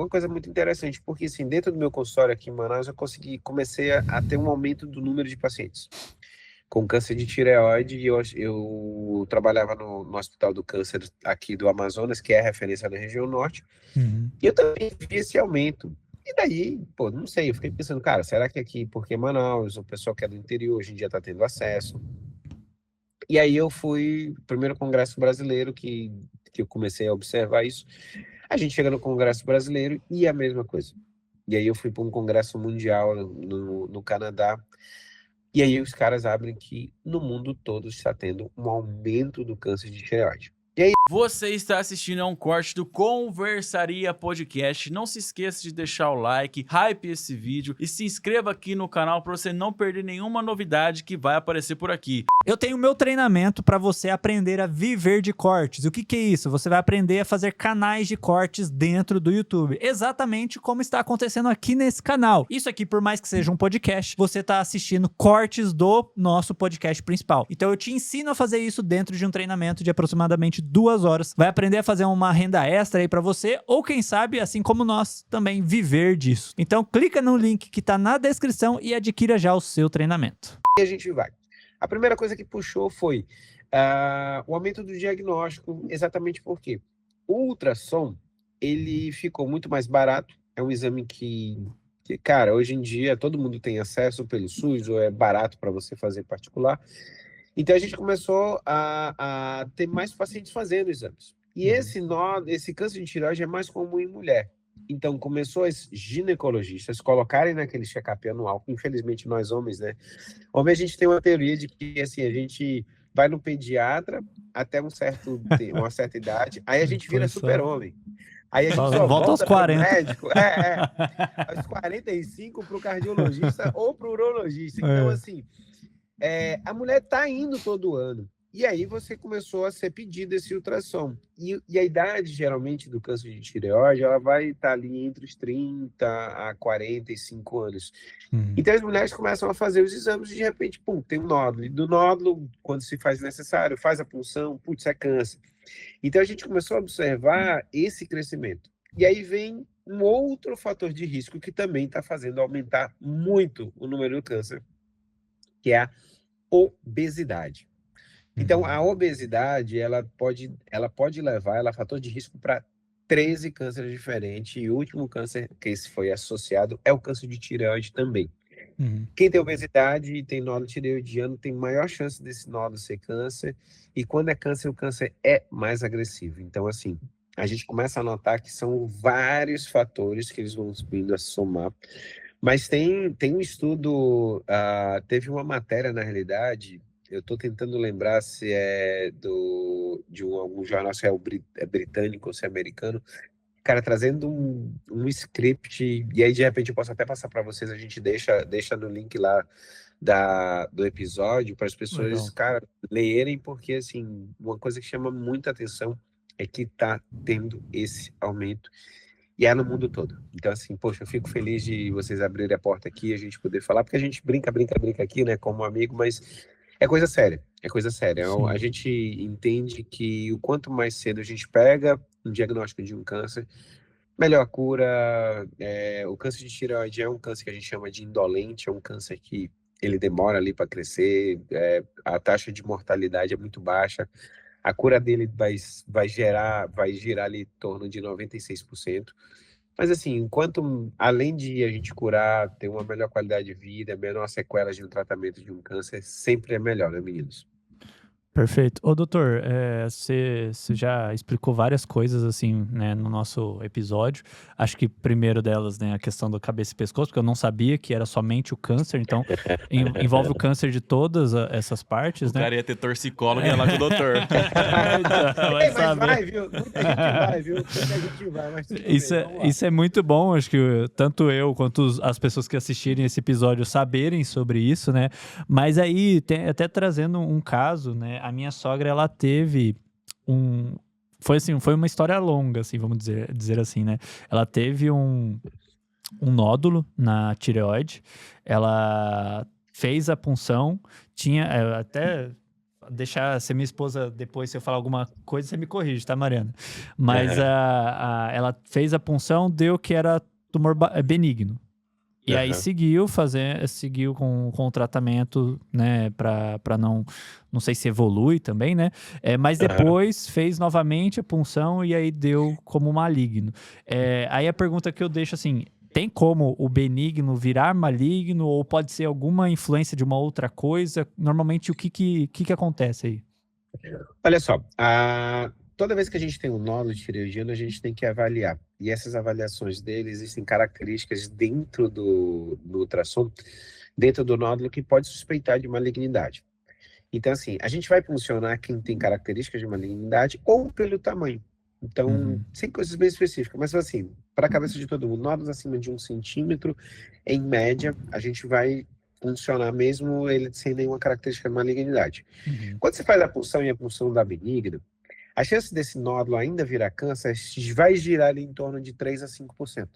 uma coisa muito interessante, porque assim, dentro do meu consultório aqui em Manaus, comecei a ter um aumento do número de pacientes com câncer de tireoide, e eu trabalhava no Hospital do Câncer aqui do Amazonas, que é a referência na região norte, Uhum. e eu também vi esse aumento. E daí, pô, não sei, eu fiquei pensando, cara, será que aqui, porque Manaus, o pessoal que é do interior hoje em dia está tendo acesso? E aí eu fui, primeiro congresso brasileiro, que eu comecei a observar isso. A gente chega no congresso brasileiro e é a mesma coisa. E aí eu fui para um congresso mundial no Canadá, e aí os caras abrem que no mundo todo está tendo um aumento do câncer de tireoide. Você está assistindo a um corte do Conversaria Podcast. Não se esqueça de deixar o like, hype esse vídeo e se inscreva aqui no canal para você não perder nenhuma novidade que vai aparecer por aqui. Eu tenho meu treinamento para você aprender a viver de cortes. O que que é isso? Você vai aprender a fazer canais de cortes dentro do YouTube. Exatamente como está acontecendo aqui nesse canal. Isso aqui, por mais que seja um podcast, você está assistindo cortes do nosso podcast principal. Então eu te ensino a fazer isso dentro de um treinamento de aproximadamente 2 horas. Vai aprender a fazer uma renda extra aí para você, ou quem sabe, assim como nós, também viver disso. Então clica no link que tá na descrição e adquira já o seu treinamento. E a gente vai. A primeira coisa que puxou foi o aumento do diagnóstico, exatamente porque o ultrassom, ele ficou muito mais barato, é um exame que, cara, hoje em dia todo mundo tem acesso pelo SUS, ou é barato para você fazer particular. Então a gente começou a ter mais pacientes fazendo exames. E esse câncer de tireoide é mais comum em mulher. Então começou os ginecologistas colocarem naquele check-up anual, que infelizmente nós homens, né? Homem, a gente tem uma teoria de que assim, a gente vai no pediatra até uma certa idade, aí a gente vira super-homem. Aí a gente só volta aos pro 40. médico, aos 45 para o cardiologista ou para o urologista. Então, assim, a mulher está indo todo ano. E aí você começou a ser pedido esse ultrassom. E a idade, geralmente, do câncer de tireoide, ela vai estar ali entre os 30 a 45 anos. Então as mulheres começam a fazer os exames e, de repente, pum, tem um nódulo. E do nódulo, quando se faz necessário, faz a punção, putz, é câncer. Então a gente começou a observar esse crescimento. E aí vem um outro fator de risco que também está fazendo aumentar muito o número do câncer, que é a obesidade. Então, a obesidade, ela pode levar, ela é fator de risco para 13 cânceres diferentes, e o último câncer que esse foi associado é o câncer de tireoide também. Quem tem obesidade e tem nódulo tireoidiano tem maior chance desse nódulo ser câncer, e quando é câncer, o câncer é mais agressivo. Então, assim, a gente começa a notar que são vários fatores que eles vão vindo a somar, mas tem um estudo, teve uma matéria, na realidade, eu estou tentando lembrar se é de algum jornal, se é britânico ou se é americano, cara, trazendo um script, e aí de repente eu posso até passar para vocês, a gente deixa no link lá do episódio para as pessoas, Legal. cara, lerem, porque assim, uma coisa que chama muita atenção é que está tendo esse aumento, e é no mundo todo. Então, assim, poxa, eu fico feliz de vocês abrirem a porta aqui, a gente poder falar, porque a gente brinca aqui, né, como amigo, mas é coisa séria, é coisa séria. A gente entende que o quanto mais cedo a gente pega um diagnóstico de um câncer, melhor a cura. O câncer de tireoide é um câncer que a gente chama de indolente, é um câncer que ele demora ali para crescer, a taxa de mortalidade é muito baixa, a cura dele vai girar ali em torno de 96%. Mas assim, além de a gente curar, ter uma melhor qualidade de vida, menor sequelas de um tratamento de um câncer, sempre é melhor, né, meninos? Perfeito. Ô, doutor, você já explicou várias coisas, assim, né, no nosso episódio. Acho que primeiro delas, né, a questão da cabeça e pescoço, porque eu não sabia que era somente o câncer, então envolve o câncer de todas essas partes, O né? cara ia ter torcicólogo e ia lá com o doutor. Então, Mas vai, viu? Muita gente vai, viu? Muita gente vai, mas tudo bem, vamos lá. Isso é muito bom, acho que tanto eu quanto as pessoas que assistirem esse episódio saberem sobre isso, né? Mas aí, até trazendo um caso, né? A minha sogra, ela teve foi uma história longa, assim, vamos dizer assim, né? Ela teve um nódulo na tireoide, ela fez a punção, tinha até deixar ser minha esposa depois, se eu falar alguma coisa, você me corrige, tá, Mariana? Mas ela fez a punção, deu que era tumor benigno. E aí seguiu com o tratamento, né, pra não sei se evolui também, né, mas depois fez novamente a punção e aí deu como maligno. Aí a pergunta que eu deixo assim, tem como o benigno virar maligno ou pode ser alguma influência de uma outra coisa? Normalmente o que acontece aí? Olha só, toda vez que a gente tem um nódulo tireoidiano, a gente tem que avaliar. E essas avaliações dele, existem características dentro do ultrassom, dentro do nódulo, que pode suspeitar de malignidade. Então, assim, a gente vai funcionar quem tem características de malignidade ou pelo tamanho. Então, sem coisas bem específicas. Mas, assim, para a cabeça de todo mundo, nódulos acima de 1 centímetro, em média, a gente vai funcionar mesmo ele sem nenhuma característica de malignidade. Quando você faz a punção e a punção da benigna, a chance desse nódulo ainda virar câncer vai girar ali em torno de 3 a 5%.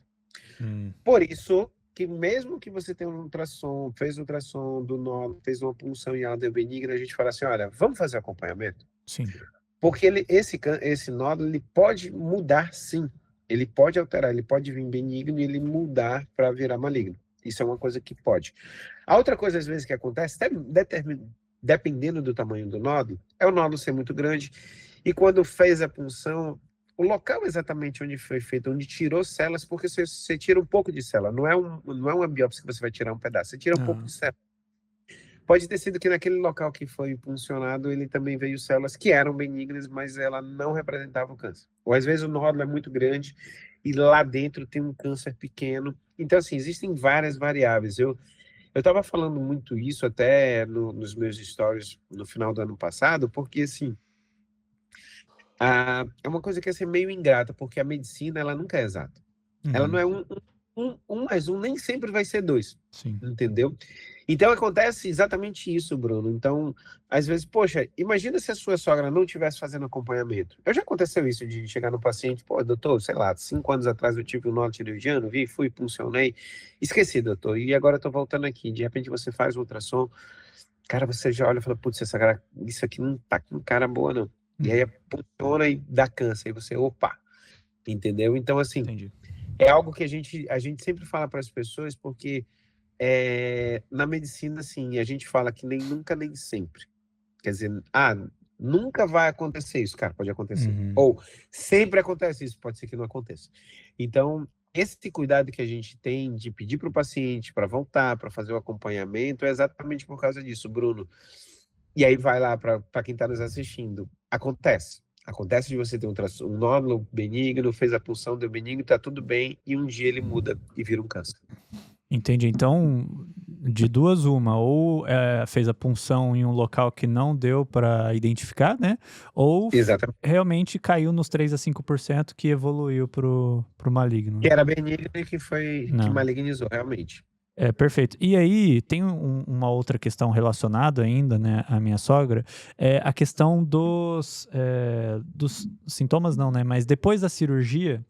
Por isso que mesmo que você tenha um ultrassom, fez ultrassom do nódulo, fez uma punção e ela deu benigna, a gente fala assim, olha, vamos fazer acompanhamento? Sim. Porque esse nódulo ele pode mudar, sim. Ele pode alterar, ele pode vir benigno e ele mudar para virar maligno. Isso é uma coisa que pode. A outra coisa, às vezes, que acontece, dependendo do tamanho do nódulo, é o nódulo ser muito grande. E quando fez a punção, o local exatamente onde foi feito, onde tirou células, porque você tira um pouco de célula. Não é uma biópsia que você vai tirar um pedaço, você tira um pouco de célula. Pode ter sido que naquele local que foi puncionado, ele também veio células que eram benignas, mas ela não representava o câncer. Ou às vezes o nódulo é muito grande e lá dentro tem um câncer pequeno. Então, assim, existem várias variáveis. Eu estava falando muito isso até nos meus stories no final do ano passado, porque, assim, é uma coisa que é meio ingrata, porque a medicina, ela nunca é exata. Ela não é um mais um, nem sempre vai ser 2. Sim. Entendeu? Então, acontece exatamente isso, Bruno. Então, às vezes, poxa, imagina se a sua sogra não estivesse fazendo acompanhamento. Já aconteceu isso, de chegar no paciente, pô, doutor, sei lá, 5 anos atrás eu tive um nódulo tireoidiano, fui, puncionei, esqueci, doutor, e agora eu tô voltando aqui. De repente você faz o ultrassom, cara, você já olha e fala, putz, isso aqui não tá com cara boa, não. E aí funciona e dá câncer, e você, opa, entendeu? Então, assim, Entendi. é algo que a gente sempre fala para as pessoas, porque na medicina, assim, a gente fala que nem nunca, nem sempre. Quer dizer, nunca vai acontecer isso, cara, pode acontecer. Ou sempre acontece isso, pode ser que não aconteça. Então, esse cuidado que a gente tem de pedir para o paciente para voltar, para fazer o acompanhamento, é exatamente por causa disso, Bruno. E aí vai lá para quem está nos assistindo. Acontece de você ter um nódulo benigno, fez a punção, deu benigno, está tudo bem, e um dia ele muda e vira um câncer. Entendi. Então, de duas, uma. Ou fez a punção em um local que não deu para identificar, né? Ou realmente caiu nos 3 a 5% que evoluiu pro maligno. Que era benigno e que malignizou, realmente. Perfeito. E aí, tem uma outra questão relacionada ainda, né, à minha sogra, a questão dos sintomas não, né, mas depois da cirurgia,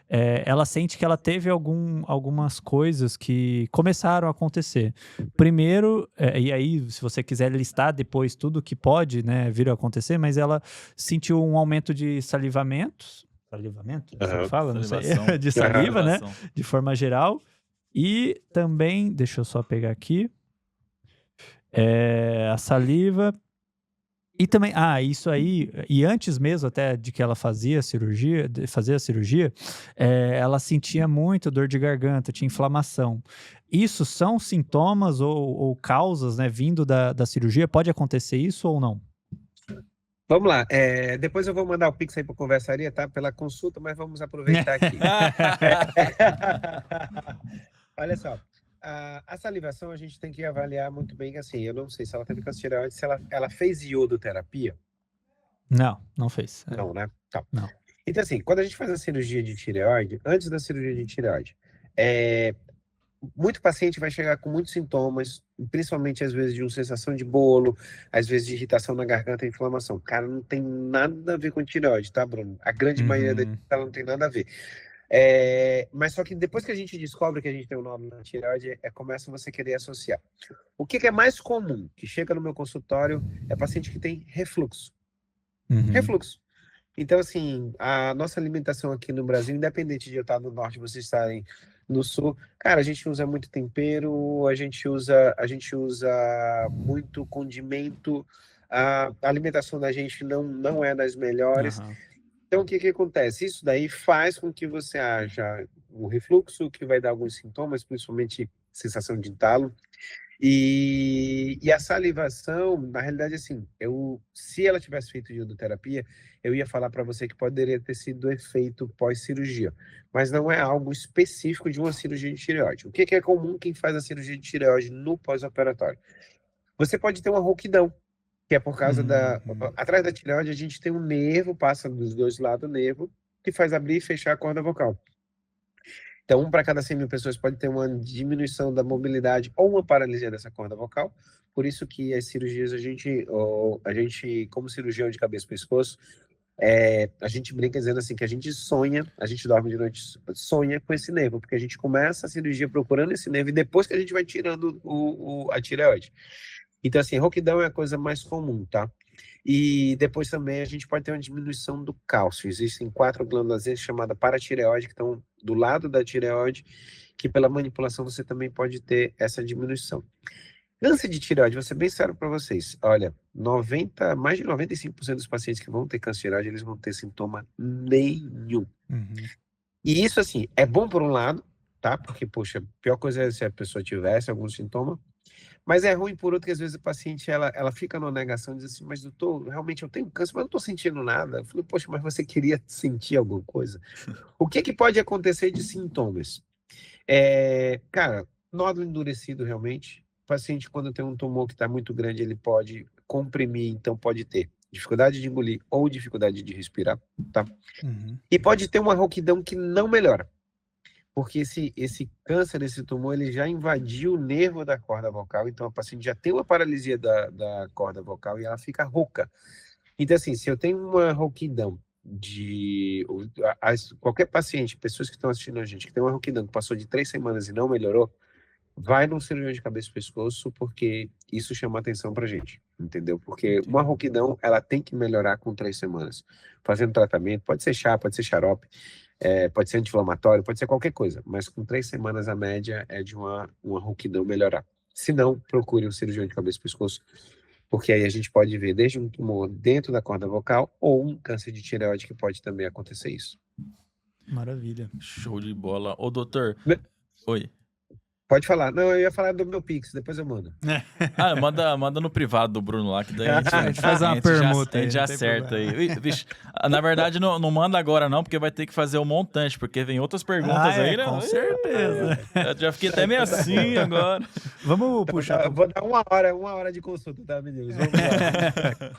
ela sente que ela teve algumas coisas que começaram a acontecer. Primeiro, e aí, se você quiser listar depois tudo que pode, né, vir a acontecer, mas ela sentiu um aumento de salivamento, assim que fala, não sei, de saliva, né, de forma geral. E também, deixa eu só pegar aqui, a saliva. E também, isso aí, e antes mesmo até de que ela fazia a cirurgia, ela sentia muito dor de garganta, tinha inflamação. Isso são sintomas ou causas, né, vindo da cirurgia? Pode acontecer isso ou não? Vamos lá, depois eu vou mandar o Pix aí para Conversaria, tá? Pela consulta, mas vamos aproveitar aqui. Olha só, a salivação a gente tem que avaliar muito bem, assim, eu não sei se ela teve câncer de tireoide, se ela fez iodoterapia. Não fez. Não, né? Tá. Não. Então, assim, quando a gente faz a cirurgia de tireoide, antes da cirurgia de tireoide, muito paciente vai chegar com muitos sintomas, principalmente às vezes de uma sensação de bolo, às vezes de irritação na garganta e inflamação. Cara, não tem nada a ver com tireoide, tá, Bruno? A grande maioria deles não tem nada a ver. Mas só que depois que a gente descobre que a gente tem um nódulo na tireoide, começa você querer associar. O que é mais comum que chega no meu consultório é paciente que tem refluxo. Refluxo. Então, assim, a nossa alimentação aqui no Brasil, independente de eu estar no norte, vocês estarem no sul, cara, a gente usa muito tempero, a gente usa muito condimento, a alimentação da gente não é das melhores. Então, o que acontece? Isso daí faz com que você haja o refluxo, que vai dar alguns sintomas, principalmente sensação de entalo. E a salivação, na realidade, assim, se ela tivesse feito iodoterapia, eu ia falar para você que poderia ter sido efeito pós-cirurgia, mas não é algo específico de uma cirurgia de tireoide. O que é comum quem faz a cirurgia de tireoide no pós-operatório? Você pode ter uma rouquidão, que é por causa atrás da tireoide a gente tem um nervo, passa dos dois lados o nervo, que faz abrir e fechar a corda vocal. Então, 1 para cada 100 mil pessoas pode ter uma diminuição da mobilidade ou uma paralisia dessa corda vocal. Por isso que as cirurgias, a gente como cirurgião de cabeça e pescoço, a gente brinca dizendo assim que a gente dorme de noite, sonha com esse nervo, porque a gente começa a cirurgia procurando esse nervo e depois que a gente vai tirando a tireoide. Então, assim, rouquidão é a coisa mais comum, tá? E depois também a gente pode ter uma diminuição do cálcio. Existem 4 glândulas chamadas paratireoide, que estão do lado da tireoide, que pela manipulação você também pode ter essa diminuição. Câncer de tireoide, vou ser bem sério para vocês. Olha, mais de 95% dos pacientes que vão ter câncer de tireoide, eles vão ter sintoma nenhum. E isso, assim, é bom por um lado, tá? Porque, poxa, a pior coisa é se a pessoa tivesse algum sintoma. Mas é ruim por outro que às vezes a paciente, ela fica numa negação e diz assim, mas doutor, realmente eu tenho câncer, mas não estou sentindo nada. Eu falei, poxa, mas você queria sentir alguma coisa? O que pode acontecer de sintomas? Cara, nódulo endurecido realmente. O paciente, quando tem um tumor que está muito grande, ele pode comprimir, então pode ter dificuldade de engolir ou dificuldade de respirar, tá? E pode ter uma rouquidão que não melhora. Porque esse câncer, esse tumor, ele já invadiu o nervo da corda vocal, então a paciente já tem uma paralisia da corda vocal e ela fica rouca. Então, assim, se eu tenho uma rouquidão qualquer paciente, pessoas que estão assistindo a gente, que tem uma rouquidão que passou de 3 semanas e não melhorou, vai num cirurgião de cabeça e pescoço, porque isso chama atenção pra gente, entendeu? Porque uma rouquidão, ela tem que melhorar com 3 semanas. Fazendo tratamento, pode ser chá, pode ser xarope, pode ser anti-inflamatório, pode ser qualquer coisa, mas com 3 semanas a média é de uma rouquidão melhorar. Se não, procure um cirurgião de cabeça e pescoço, porque aí a gente pode ver desde um tumor dentro da corda vocal ou um câncer de tireoide que pode também acontecer isso. Maravilha. Show de bola. Ô, doutor. Oi. Pode falar. Não, eu ia falar do meu Pix, depois eu mando. Manda no privado do Bruno lá, que daí a gente faz uma permuta. A gente já acerta aí. Vixe, na verdade, não manda agora não, porque vai ter que fazer um montante, porque vem outras perguntas aí, né? Com certeza. Eu já fiquei até meio assim agora. Vamos puxar. Vou dar uma hora de consulta, tá, meninos? Vamos lá.